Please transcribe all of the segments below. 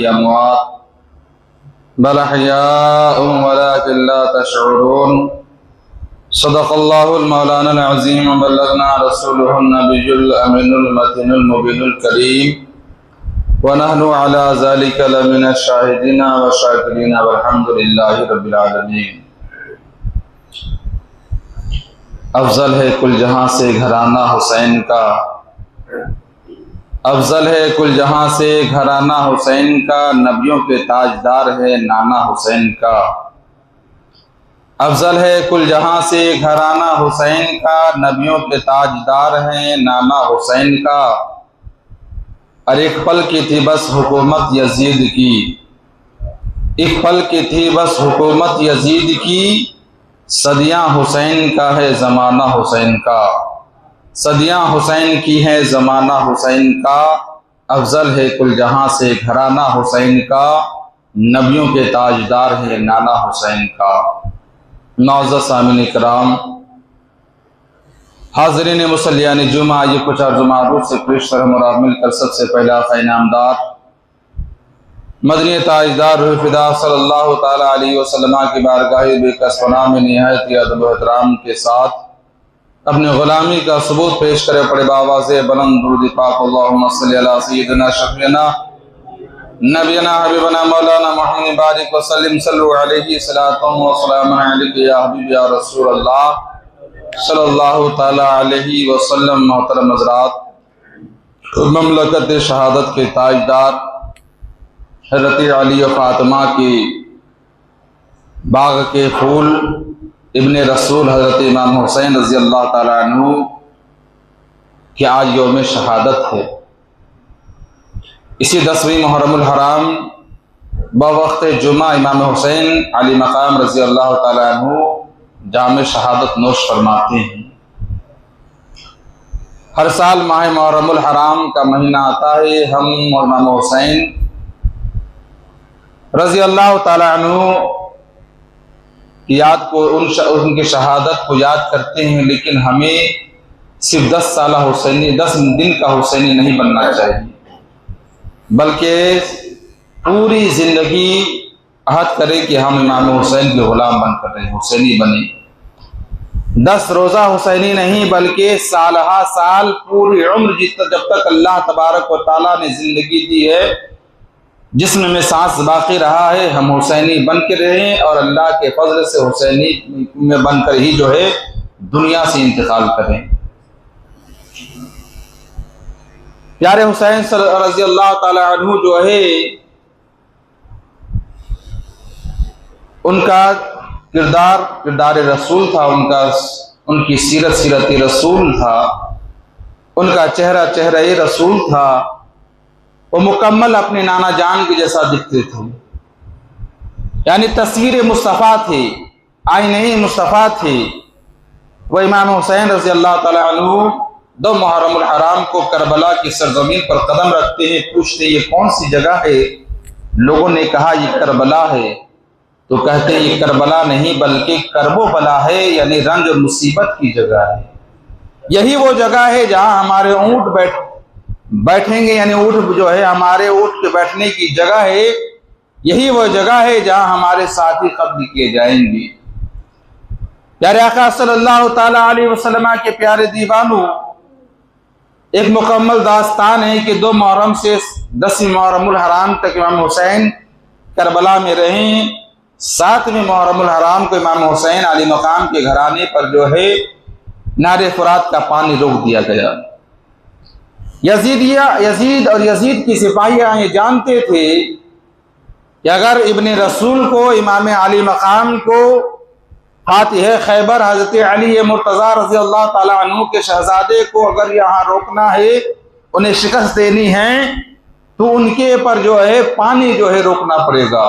अमवात बल अहयाउम वलाकिन ला तशऊरून। सदक़ल्लाहुल मौलाना अज़ीम व बल्लगना रसूलुहुन नबियुल अमीनुल मतीनुल मुबीनुल करीम व नहनु अला ज़ालिका लमिनश शाहिदीना व शाकिरीना वल्हम्दुलिल्लाहि रब्बिल आलमीन। अफजल है कुल जहां से घराना हुसैन का, अफजल है कुल जहां से घराना हुसैन का, नबियों के ताजदार है नाना हुसैन का। अफजल है कुल जहां से घराना हुसैन का, नबियों के ताजदार हैं नाना हुसैन का। और एक पल की थी बस हुकूमत यजीद की, एक पल की थी बस हुकूमत यजीद की, सदियां हुसैन का है ज़माना हुसैन का, सदियां हुसैन की है ज़माना हुसैन का। अफजल है कुल जहां से घराना हुसैन का, नबियों के ताजदार है नाना हुसैन का। नाज़ सामिन इकराम, हाज़रीन मुसल्लियान जुमा, ये कुछ अर्जुमारूफ से पेश मुराद मिलकर सबसे पहला ख़ैनामदार मदनी ताजदार रूह फिदा सल्लल्लाहु ताला अलैहि वसल्लम की बारगाह बेकसपना में निहायत अदब व एहतराम के साथ अपने ग़ुलामी का सबूत पेश करे पड़े बावाज़े बुलंद दुरूद पाक अल्लाहुम्मा सल्लि अला सय्यिदिना शफ़ीना नबीना हबीबना मौलाना मुहम्मद बारिक व सल्लिम सल्लु अलैहि सलातुन व सलामुन अलैका या हबीबी या रसूल अल्लाह सल्लल्लाहु ताला अलैहि वसल्लम। मोहतरम हज़रात, ममलकत शहादत के ताजदार हज़रत अली व फ़ातिमा की बाग के फूल इब्ने रसूल हज़रत इमाम हुसैन रज़ी अल्लाह ताला अन्हु कि आज यौम शहादत है। इसी 10वीं मुहर्रमुल हराम बवक्त जुमा इमाम हुसैन अली मकाम रज़ी अल्लाह ताला अन्हु जाम शहादत नोश फरमाते हैं। हर साल माह मुहर्रमुल हराम का महीना आता है, हम इमाम हुसैन रज़ी अल्लाह ताला अन्हु की याद को उनकी शहादत को याद करते हैं, लेकिन हमें सिर्फ 10 साल हुसैनी 10 दिन का हुसैनी नहीं बनना चाहिए, बल्कि पूरी जिंदगी अहद करें कि हम इमाम हुसैन के गुलाम बनकर रहे, हुसैनी बने। 10 रोज़ा हुसैनी नहीं, बल्कि सालहा साल पूरी उम्र जब तक अल्लाह तबारक व तआला ने जिंदगी दी है, जिस्म में सांस बाकी रहा है, हम हुसैनी बन के रहें और अल्लाह के फजल से हुसैनी में बनकर ही जो है दुनिया से इंतकाल करें। प्यारे हुसैन रज़ी अल्लाह ताला अन्हु जो है, उनका किरदार रसूल था, उनकी सीरत रसूल था, उनका चेहरा रसूल था। वो मुकम्मल अपने नाना जान के जैसा दिखते थे, यानी तस्वीर मुस्तफ़ा थे, आईने ही मुस्तफ़ा थे। वो इमाम हुसैन रज़ी अल्लाह ताला अन्हु 2 मुहर्रमुल हराम को करबला की सरजमीन पर कदम रखते हैं। पूछते ये कौन सी जगह है? लोगों ने कहा ये करबला है। तो कहते हैं ये करबला नहीं बल्कि करबो बला है, यानी रंज और मुसीबत की जगह है। यही वो जगह है जहाँ हमारे ऊँट बैठेंगे, यानी ऊँट जो है हमारे ऊँट के बैठने की जगह है। यही वो जगह है जहाँ हमारे साथी कत्ल किए जाएंगे। प्यारे आका सल्लल्लाहु ताला अलैहि वसल्लम के प्यारे दीवानों, एक मुकम्मल दास्तान है कि 2 मुहर्रम से 10वीं मुहर्रमुल हराम तक इमाम हुसैन करबला में रहे। 7वें मुहर्रमुल हराम को इमाम हुसैन अली मकाम के घराने पर जो है नारे फुरात का पानी रोक दिया गया। यजीद और यजीद की सिपाहियां ये जानते थे कि अगर इब्ने रसूल को, इमाम अली मकाम को, फातिह खैबर हजरत अली मुर्तज़ा रज़ी अल्लाह ताला अन्हु के शहजादे को अगर यहाँ रोकना है, उन्हें शिकस्त देनी है, तो उनके पर जो है पानी जो है रोकना पड़ेगा।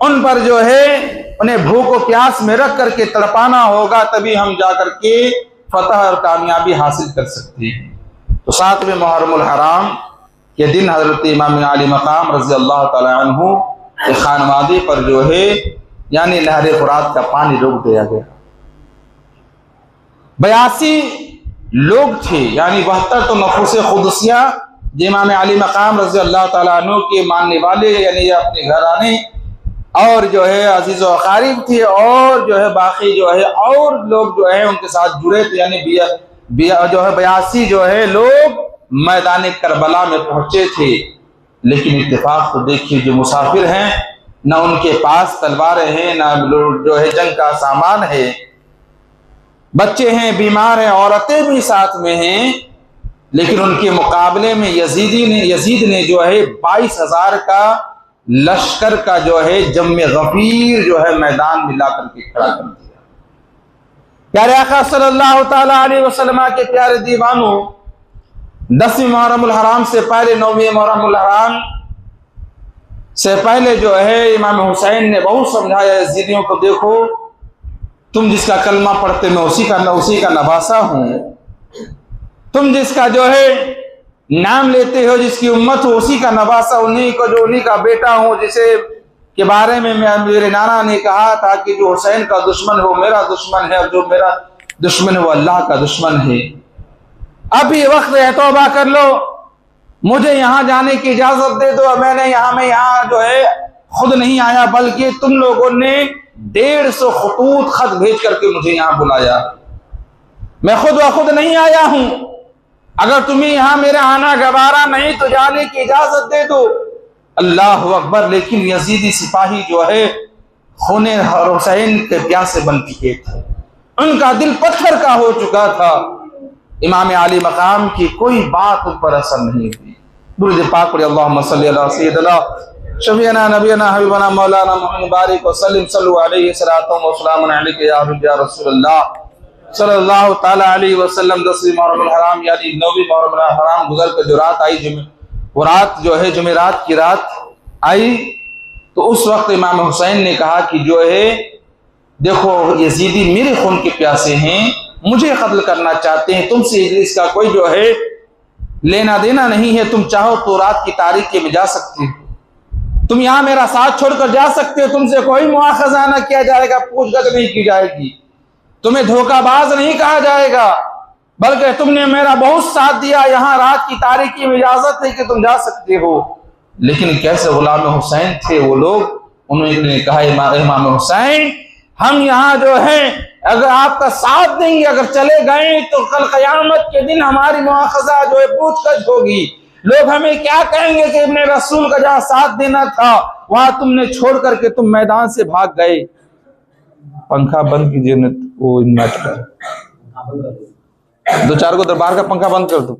उन पर जो है उन्हें भूख और प्यास में रख करके तड़पाना होगा, तभी हम जाकर के फतह और कामयाबी हासिल कर सकते हैं। तो 7वें मुहर्रमुल हराम के दिन हजरत इमाम अली मकाम रज़ी अल्लाह ताला अन्हु के खानवादे पर जो है यानी नहर फुरात का पानी रोक दिया गया। 82 लोग थे, यानी 72 तो नफूस खुदसिया इमाम अली मकाम रज़ी अल्लाह ताला अन्हु के मानने वाले यानी अपने घर आने और जो है अजीज़ व अक़ारिब थे और जो है बाकी जो है और लोग जो है उनके साथ जुड़े थे, यानी जो है 82 जो है लोग मैदान करबला में पहुंचे थे। लेकिन इत्तेफाक तो देखिए, जो मुसाफिर हैं ना उनके पास तलवारें हैं, ना जो है जंग का सामान है, बच्चे हैं, बीमार हैं, औरतें भी साथ में हैं, लेकिन उनके मुकाबले में यजीद ने जो है 22,000 का लश्कर का जो है जम्मे गफीर जो है मैदान मिला करके खड़ा कर दिया। प्यारे आका सल्लल्लाहु ताला अलैहि वसल्लम के प्यारे दीवानों, 10वीं मुहर्रमुल हराम से पहले 9वीं मुहर्रमुल हराम से पहले जो है इमाम हुसैन ने बहुत समझाया यजीदियों को, देखो तुम जिसका कलमा पढ़ते मैं उसी का नवासा हूं, तुम जिसका जो है नाम लेते हो, जिसकी उम्मत हो उसी का नवासा, उन्हीं का बेटा हूं, जिसे के बारे में मेरे नाना ने कहा था कि जो हुसैन का दुश्मन हो मेरा दुश्मन है और जो मेरा दुश्मन है वो अल्लाह का दुश्मन है। अभी वक्त है, तौबा कर लो, मुझे यहां जाने की इजाजत दे दो। मैं यहाँ जो है खुद नहीं आया, बल्कि तुम लोगों ने 150 खतूत खत भेज करके मुझे यहाँ बुलाया, मैं खुद नहीं आया हूं। अगर तुम्हें यहाँ मेरा आना गवारा नहीं तो जाने की इजाजत दे दो। अल्लाह अकबर। लेकिन यजीदी सिपाही जो है खूने हुसैन के प्यासे बन चुके थे, उनका दिल पत्थर का हो चुका था। इमाम अली मकाम की कोई बात उन पर असर नहीं हुई। दुरूद पाक पढ़िए, अल्लाहुम्मा सल्ली अला सय्यिदिना शफीअना नबीना हबीबना मौलाना मुहम्मद बारिक व सल्लिम सल्लु अलैहि सलातु व सलामुन अलैका या हबीब या रसूलल्लाह सल्लल्लाहु ताला अलैहि वसल्लम। 10वीं मुहर्रमुल हराम यानी 9वीं मुहर्रमुल हराम गुजर कर जो रात आई, वो रात जो है जुमेरात की रात आई, तो उस वक्त इमाम हुसैन ने कहा कि जो है देखो यजीदी मेरे खून के प्यासे हैं, मुझे कत्ल करना चाहते हैं, तुमसे इसका कोई जो है लेना देना नहीं है। तुम चाहो तो रात की तारीख के में जा सकते हो, तुम यहाँ मेरा साथ छोड़कर जा सकते हो, तुमसे कोई मुआखजा न किया जाएगा, पूछगछ नहीं की जाएगी, तुम्हें धोखाबाज नहीं कहा जाएगा, बल्कि तुमने मेरा बहुत साथ दिया, यहाँ रात की तारीख की इजाजत है कि तुम जा सकते हो। लेकिन कैसे गुलाम हुसैन थे वो लोग, उन्होंने कहा इमाम हुसैन हम यहाँ जो है अगर आपका साथ देंगे, अगर चले गए तो कल कयामत के दिन हमारी मुआखजा जो है पूछगछ होगी, लोग हमें क्या कहेंगे कि इब्ने रसूल का जहाँ साथ देना था वहां तुमने छोड़ करके तुम मैदान से भाग गए। पंखा बंद कीजिए न, वो इन्वर्टर 2-4 को दरबार का पंखा बंद कर दो।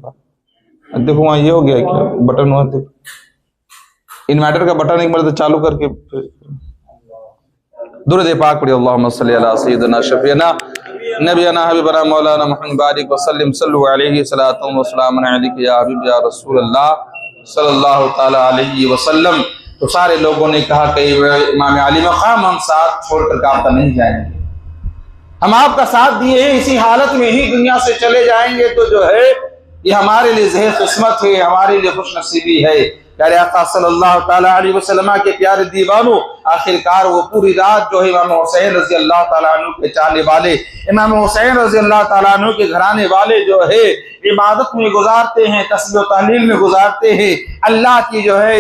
देखो वहां ये हो गया क्या बटन, वहां देखो इन्वर्टर का बटन एक बार तो चालू करके दुरूद पाक पढ़िए, अल्लाहुम्मा सल्ली अला सय्यिदिना शफीअना नबीना हबीबना मौलाना मुहम्मद बारिक व सल्लिम सल्लु अलैहि सलातु व सलामुन अलैका या हबीब या रसूलल्लाह सल्लल्लाहु ताला अलैहि वसल्लम। तो सारे लोगों ने कहा कि इमाम अली मकाम हम साथ छोड़कर आपका नहीं जाएंगे, हम आपका साथ दिए हैं, इसी हालत में ही दुनिया से चले जाएंगे तो जो है ये हमारे लिए ज़ेह किस्मत है, हमारे लिए खुशनसीबी है। प्यारे आका सल्लल्लाहु ताला अलैहि वसल्लम के प्यारे दीवानों, आखिरकार वो पूरी रात जो है इमाम हुसैन रज़ी अल्लाह ताला अन्हु के चाहने वाले, इमाम हुसैन रज़ी अल्लाह ताला अन्हु के घराने वाले जो है इबादत में गुजारते हैं, तस्बीह व तहलील में गुजारते हैं, अल्लाह की जो है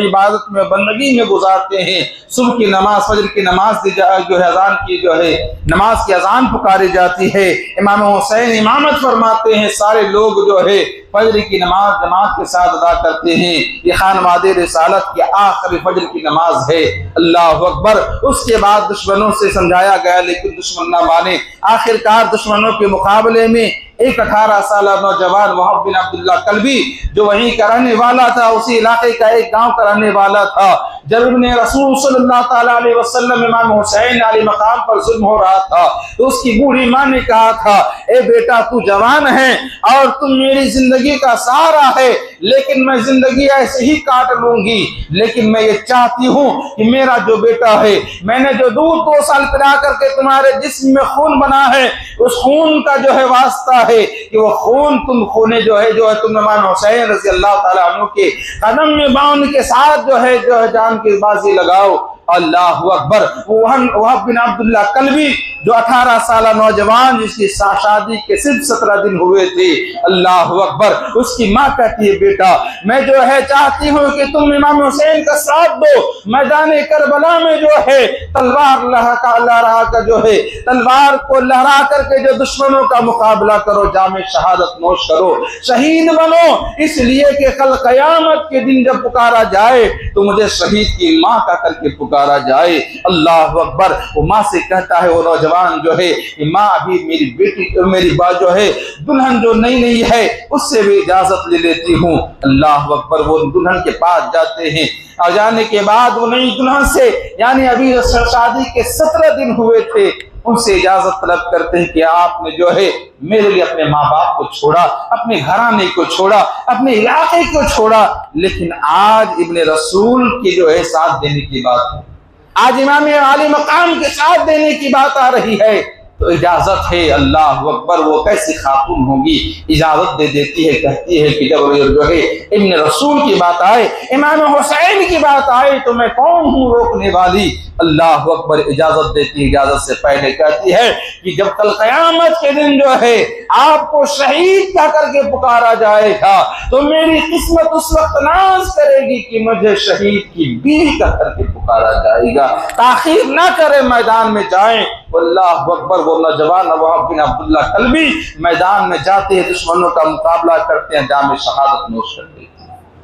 इबादत में बंदगी में गुजारते हैं। सुबह की नमाज, फजर की नमाज जो है अजान की जो है नमाज की अजान पुकारी जाती है, इमाम हुसैन इमामत फरमाते हैं, सारे लोग जो है फजर की नमाज जमात के साथ अदा करते हैं। ये खानवादे रिसालत की आखिरी फजर की नमाज है। अल्लाह अकबर। उसके बाद दुश्मनों से समझाया गया लेकिन दुश्मन ना माने। आखिरकार दुश्मनों के मुकाबले में एक 18 साल नौजवान वहाब बिन अब्दुल्लाह कल्बी जो वहीं का रहने वाला था, उसी इलाके का एक गांव का रहने वाला था, जब इब्ने रसूल सल्लल्लाहु ताला अलैहि वसल्लम इमाम हुसैन अली मकाम पर जुल्म हो रहा था तो उसकी बूढ़ी माँ ने कहा था, ए बेटा तू जवान है और तुम मेरी जिंदगी का सहारा है, लेकिन मैं जिंदगी ऐसे ही काट लूंगी, लेकिन मैं ये चाहती हूँ कि मेरा जो बेटा है, मैंने जो दूध 2 साल पिला करके तुम्हारे जिस्म में खून बना है, उस खून का जो है वास्ता है कि वो खून तुम खूने जो है तुम इमाम हुसैन रज़ी अल्लाह ताला अन्हु के कदम में बांध के साथ जो है जान की बाजी लगाओ। अल्लाह अकबर। वहाब बिन अब्दुल्लाह कल्बी जो 18 साल नौजवान जिसकी शादी के सिर्फ 17 दिन हुए थे, अल्लाह अकबर, उसकी माँ कहती है बेटा मैं जो है चाहती हूँ कि तुम इमाम हुसैन का साथ दो, मैदान करबला में जो है तलवार लहरा कर जो है तलवार को लहरा करके जो दुश्मनों का मुकाबला करो, जामे शहादत नोश करो, शहीद बनो, इसलिए कि कल कयामत के दिन जब पुकारा जाए तो मुझे शहीद की माँ का करके पुकारा जाए। अल्लाह अकबर। वो माँ से कहता है वो नौजवान जो है कि माँ अभी मेरी बेटी मेरी बात जो है दुल्हन जो नई नई है उससे भी इजाजत ले लेती हूँ। अल्लाह अकबर। वो दुल्हन के पास जाते हैं और जाने के बाद वो नई दुल्हन से यानी अभी शादी के 17 दिन हुए थे उनसे इजाजत तलब करते हैं कि आपने जो है मेरे लिए अपने माँ बाप को छोड़ा, अपने घराने को छोड़ा, अपने इलाके को छोड़ा, लेकिन आज इब्ने रसूल की जो है साथ देने की बात है, आज इमाम आली मकाम के साथ देने की बात आ रही है तो इजाजत है। अल्लाह अकबर। वो कैसी खातून होगी, इजाजत दे देती है, कहती है कि जब जो है इब्ने रसूल की बात आए, इमाम हुसैन की बात आए तो मैं कौन हूँ रोकने वाली। अल्लाह अकबर। इजाजत देती है। इजाजत से पहले कहती है कि जब कल कयामत के दिन जो है आपको शहीद क्या करके पुकारा जाएगा तो मेरी किस्मत उस वक्त नाज करेगी कि मुझे शहीद की बीवी का करके पुकारा जाएगा। ताखीर ना करे, मैदान में जाएं। अल्लाह अकबर। वो नौजवान नवाब बिन अब्दुल्ला कल्बी मैदान में जाते हैं, दुश्मनों का मुकाबला करते हैं, जामे शहादत नोश करते हैं।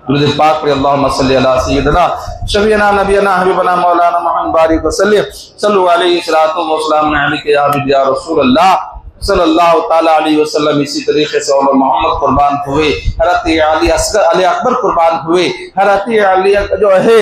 दुरूद पाक पर अल्लाहुम्मा सल्ली अला सय्यिदिना शफीना नबीना हबीबना मौलाना मुहम्मद बारिक वसल्लम सल्लल्लाहु अलैहि वसल्लम अलैहि या हबीब या रसूल अल्लाह सल्लल्लाहु ताला अलैहि वसल्लम। इसी तरीके से उमर मोहम्मद कुर्बान हुए, हज़रत अली अकबर कुर्बान हुए, हज़रत अली जो है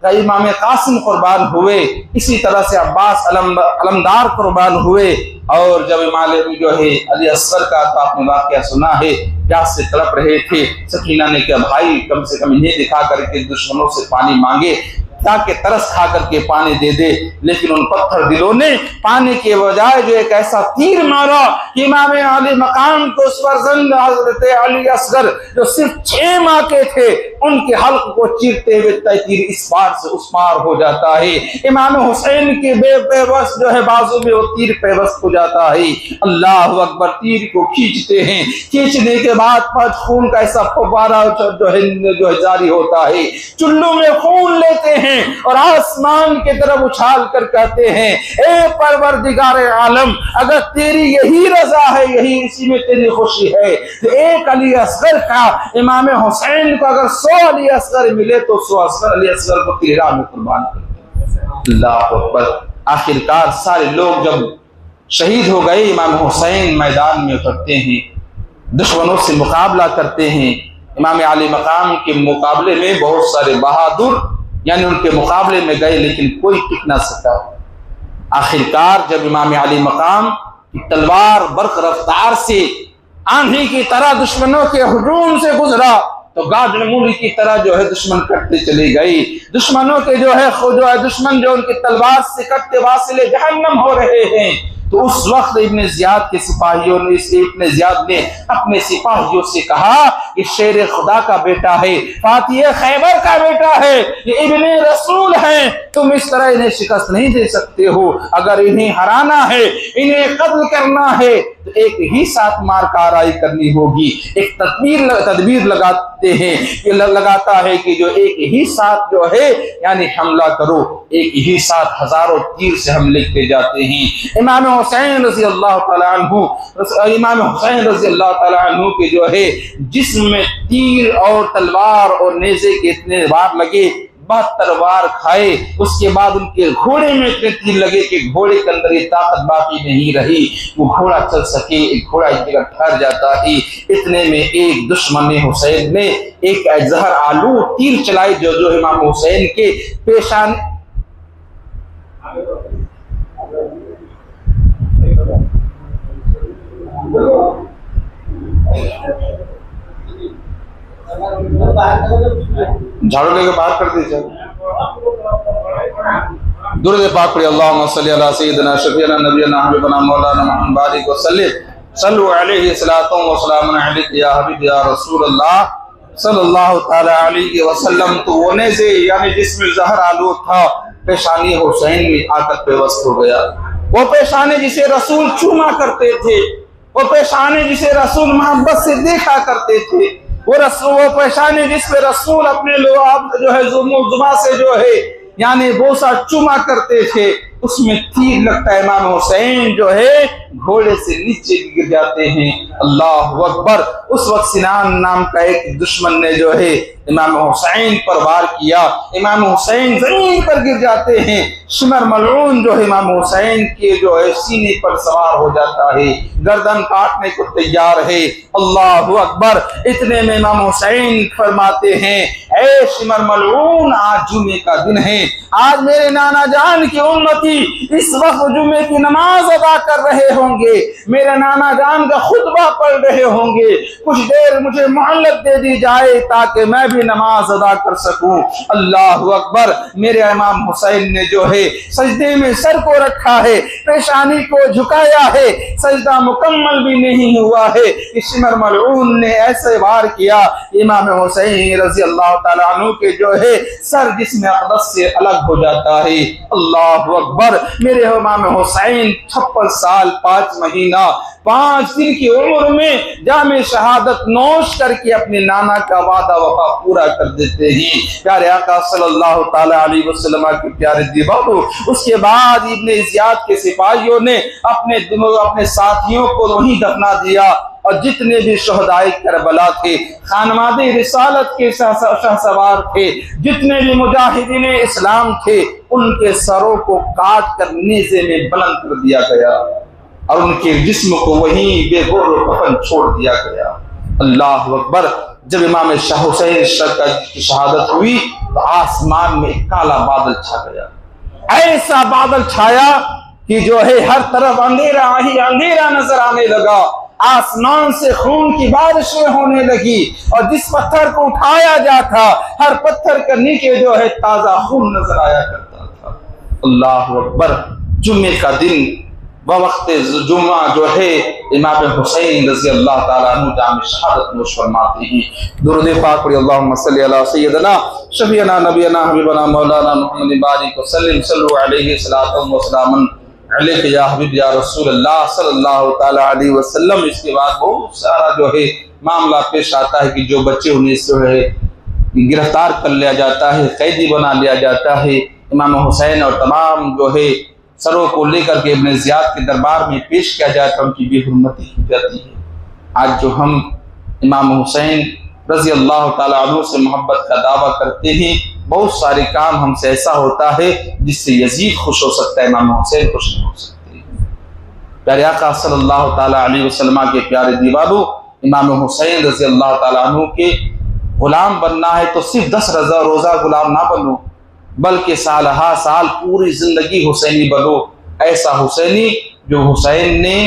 इमाम कासिम कुर्बान हुए, इसी तरह से अब्बास अलमदार कुर्बान हुए। और जब इमाम जो है अली असगर का तो आपने वाकया सुना है, प्यास से तड़प रहे थे, सकीना ने कहा भाई कम से कम इन्हें दिखा करके दुश्मनों से पानी मांगे ताकि तरस खा करके पानी दे दे, लेकिन उन पत्थर दिलों ने पानी के बजाय जो एक ऐसा तीर मारा कि इमाम अली मकाम को उस फर्जंद हजरत अली असगर जो सिर्फ 6 माह के थे उनके हल्क को चीरते हुए तीर इस पार से उस पार हो जाता है। इमाम हुसैन के बेबस जो है बाजू में वो तीर पेवस्त हो जाता है। अल्लाह अकबर। तीर को खींचते हैं, खींचने के बाद खून का ऐसा फव्वारा जो है जारी होता है, चुल्लू में खून लेते हैं और आसमान की तरफ उछाल कर कहते हैं ए परवरदिगार आलम, अगर तेरी यही रजा है, यही इसी में तेरी खुशी है तो एक अली असगर का इमाम हुसैन को अगर 100 अली असगर मिले तो 100 अली असगर को तेरी राह में कुर्बान कर। अल्लाह अकबर। आखिरकार सारे लोग जब शहीद हो गए, इमाम हुसैन मैदान में उतरते हैं, दुश्मनों से मुकाबला करते हैं। इमाम आली मकाम के मुकाबले में बहुत सारे बहादुर यानी उनके मुकाबले में गए लेकिन कोई टिक ना सका। आखिरकार जब इमाम आली मकाम की तलवार बर्क रफ्तार से आंधी की तरह दुश्मनों के हुजूम से गुजरा तो गाजर मूली की तरह जो है दुश्मन कटते चले गई। दुश्मनों के जो है दुश्मन जो उनकी तलवार से कटते वासिले जहन्नम हो रहे हैं। तो उस वक्त इब्ने ज़ियाद के सिपाहियों ने इब्ने ज़ियाद ने अपने सिपाहियों से कहा कि शेर खुदा का बेटा है, फातिह खैबर का बेटा है, ये इब्ने रसूल है, तुम इस तरह इन्हें शिकस्त नहीं दे सकते हो। अगर इन्हें हराना है, इन्हें कत्ल करना है तो एक ही साथ मार कार्रवाई करनी होगी। एक तदबीर लगाते हैं, ये लगाता है कि जो एक ही साथ जो है यानी हमला करो, एक ही साथ हजारों तीर से हम लिखते जाते हैं। इमाम हुसैन रज़ी अल्लाह तआला अन्हु के जो है जिस्म में तीर और तलवार और नेज़े के इतने वार लगे, 72 वार खाए, उसके बाद उनके घोड़े में इतने तीर लगे कि घोड़े के अंदर ये ताकत बाकी नहीं रही, वो घोड़ा चल सके, एक घोड़ा एक जगह ठहर जाता ही। इतने में एक दुश्मन हुसैन ने एक जहर आलू तीर चलाई जो इमाम हुसैन के पेशान झाड़ू लेके बाहर कर दीजिए। दुरूद पाक पढ़िए। अल्लाहुम्मा सल्ली अला सय्यिदिना शफीना नबीना हबीबना मौलाना मुहम्मद बारिक वसल्लम सल्लल्लाहु अलैहि वसल्लम अलैहि या हबीब या रसूल अल्लाह सल्लल्लाहु ताला अलैहि वसल्लम। तो होने से यानी जिसमें जहर आलू था पेशानी हुसैन में आकर पेवस्त हो गया। वो पेशानी जिसे रसूल चूमा करते थे, वो पेशानी जिसे रसूल मोहब्बत से देखा करते थे, वो पेशानी जिस पे रसूल अपने लोग जो है जुबा से जो है यानी बोसा चूमा करते थे, उसमें तीर लगता है। इमाम हुसैन जो है घोड़े से नीचे गिर जाते हैं। अल्लाह अकबर। उस वक्त सिनान नाम का एक दुश्मन ने जो है इमाम हुसैन पर वार किया। इमाम हुसैन जमीन पर गिर जाते हैं। शिमर मलऊन जो है इमाम हुसैन के जो है सीने पर सवार हो जाता है, गर्दन काटने को तैयार है। अल्लाह अकबर। इतने में इमाम हुसैन फरमाते हैं, ऐ शिमर मलऊन, आज जुमे का दिन है, आज मेरे नाना जान की उम्मती इस वक्त जुमे की नमाज अदा कर रहे होंगे, मेरे नाना जान का खुतबा पढ़ रहे होंगे, कुछ देर मुझे मोहल्लत दे दी जाए ताकि मैं भी नमाज अदा कर सकूं। अल्लाह अकबर। मेरे इमाम हुसैन ने जो है सजदे में सर को रखा है, पेशानी को झुकाया है, सजदा मुकम्मल भी नहीं हुआ है। शिमर मलऊन ने ऐसे वार किया, इमाम हुसैन रजी अल्लाह ताला अन्हु के जो है सर जिस्म अक़दस से अलग हो जाता है। अल्लाह अकबर। मेरे इमाम हुसैन 56 साल 5 महीना 5 दिन की उम्र में जामे शहादत नोश करके अपने नाना का वादा वफा पूरा कर देते हैं। प्यारे आका सल्लल्लाहु ताला अलैहि वसल्लम के प्यारे दीवारों। उसके बाद इब्ने ज़ियाद के सिपाहियों ने अपने साथियों को वहीं दफना दिया, और जितने भी शहदाए करबला थे, खानवादे रिसालत के शहसवार थे, जितने भी मुजाहिदीन इस्लाम थे, उनके सरों को काट कर नेज़े में बुलंद कर दिया गया और उनके जिस्म को वहीं बेगौर कफन छोड़ दिया गया। अल्लाह अकबर। जब इमाम शाह हुसैन की शहादत हुई तो आसमान में काला बादल छा गया। ऐसा बादल छाया कि जो है हर तरफ अंधेरा ही अंधेरा नजर आने लगा। आसमान से खून की बारिशें होने लगी और जिस पत्थर को उठाया जाता हर पत्थर के नीचे जो है ताजा खून नजर आया करता था। अल्लाह अकबर। जुम्मे का दिन वक्त जुम्मा जो है इमाम हुसैन रज़ी अल्लाह ताला अन्हु जामे शहादत नोश फरमाते हैं। दुरूद पाक पढ़िए, अल्लाहुम्मा सल्ली अला सय्यदना शफीअना नबीना हबीबना मौलाना मुहम्मद बारिक वसल्लिम सल्लु अलैहि सलातु व सलामन अलैका या हबीब या रसूल अल्लाह सल्लल्लाहु ताला अलैहि वसल्लम। इसके बाद बहुत सारा जो है मामला पेश आता है कि जो बच्चे उन्हें जो है गिरफ्तार कर लिया जाता है, कैदी बना लिया जाता है। इमाम हुसैन और तमाम जो है सरों को लेकर के इब्ने ज़ियाद के दरबार में पेश किया जाए तो उनकी बेहुरमती की जाती है। आज जो हम इमाम हुसैन रज़ी अल्लाह ताला अन्हु से मोहब्बत का दावा करते हैं, बहुत सारे काम हमसे ऐसा होता है जिससे यजीद खुश हो सकता है, इमाम हुसैन खुश नहीं हो सकते। प्यारे आका सल्लल्लाहु ताला अलैहि वसल्लम के प्यारे दीवारों, इमाम हुसैन रज़ी अल्लाह ताला अन्हु के गुलाम बनना है तो सिर्फ 10 रोज़ा गुलाम ना बनो, बल्कि साल हा साल पूरी जिंदगी हुसैनी बनो। ऐसा हुसैनी जो हुसैन ने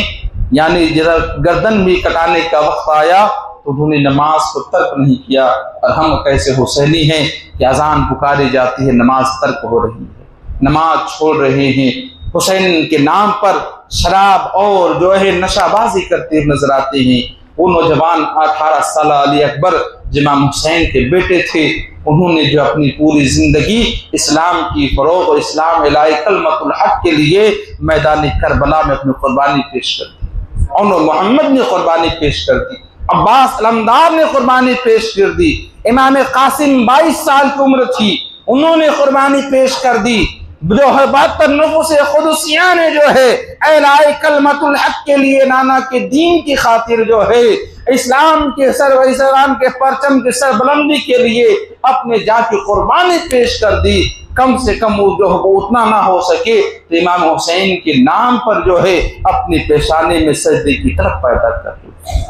यानी जरा गर्दन भी कटाने का वक्त आया तो उन्होंने नमाज को तर्क नहीं किया। और हम कैसे हुसैनी हैं कि अजान पुकारी जाती है, नमाज तर्क हो रही है, नमाज छोड़ रहे हैं, हुसैन के नाम पर शराब और जो है नशाबाजी करते हुए नजर आते हैं। वो नौजवान 18 साल अली अकबर इमाम हुसैन के बेटे थे, उन्होंने जो अपनी पूरी जिंदगी इस्लाम की फरोग और इस्लाम इलाही कलमतुल हक के लिए मैदान करबला में अपनी कुर्बानी पेश कर दी। और मोहम्मद ने कुर्बानी पेश कर दी, अब्बास अलमदार ने कुर्बानी पेश कर दी, इमाम कासिम 22 साल की उम्र थी, उन्होंने कुर्बानी पेश कर दी। जो है 72 नफूस खुदसिया ने जो है इलाही कलमतुल हक के लिए, नाना के दीन की खातिर जो है इस्लाम के परचम के सरबुलंदी के लिए अपने जान की कुर्बानी पेश कर दी। कम से कम वो जो वो उतना ना हो सके तो इमाम हुसैन के नाम पर जो है अपनी पेशानी में सजदे की तरफ पैदा कर दी।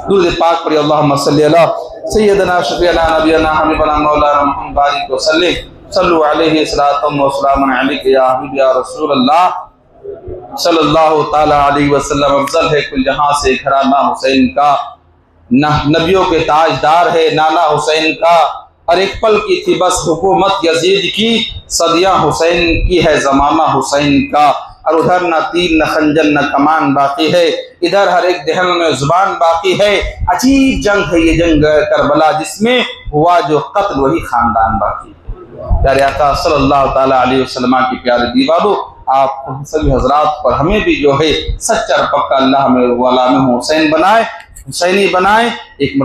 दुरूद पाक पढ़िए, अल्लाहुम्मा सल्ली अला सय्यदना शफीअना नबीना हबीबना मौलाना मुहम्मद बारिक वसल्लिम सल्लु अलैहि सलातु व सलामुन अलैका या हबीब या रसूल अल्लाह सल्लल्लाहु ताला अलैहि वसल्लम। अफजल है कुल जहां से घराना हुसैन का, नबियों के ताजदार है नाना हुसैन का, और एक पल की थी बस हुकूमत यजीद की, सदियां हुसैन की है जमाना हुसैन का। और उधर न तीर न खंजर न कमान बाकी है, इधर हर एक दहन में जुबान बाकी है। अजीब जंग है ये जंग करबला, जिसमें हुआ जो कत्ल वही खानदान बाकी है। प्यारे आका सल्लल्लाहु ताला अलैहि वसल्लम की प्यारे दीवारों, आप सभी हजरात पर, हमें भी जो है सच्चा और पक्का अल्लाह हमें गुलाम हुसैन बनाए, हुसैनी बनाए। एक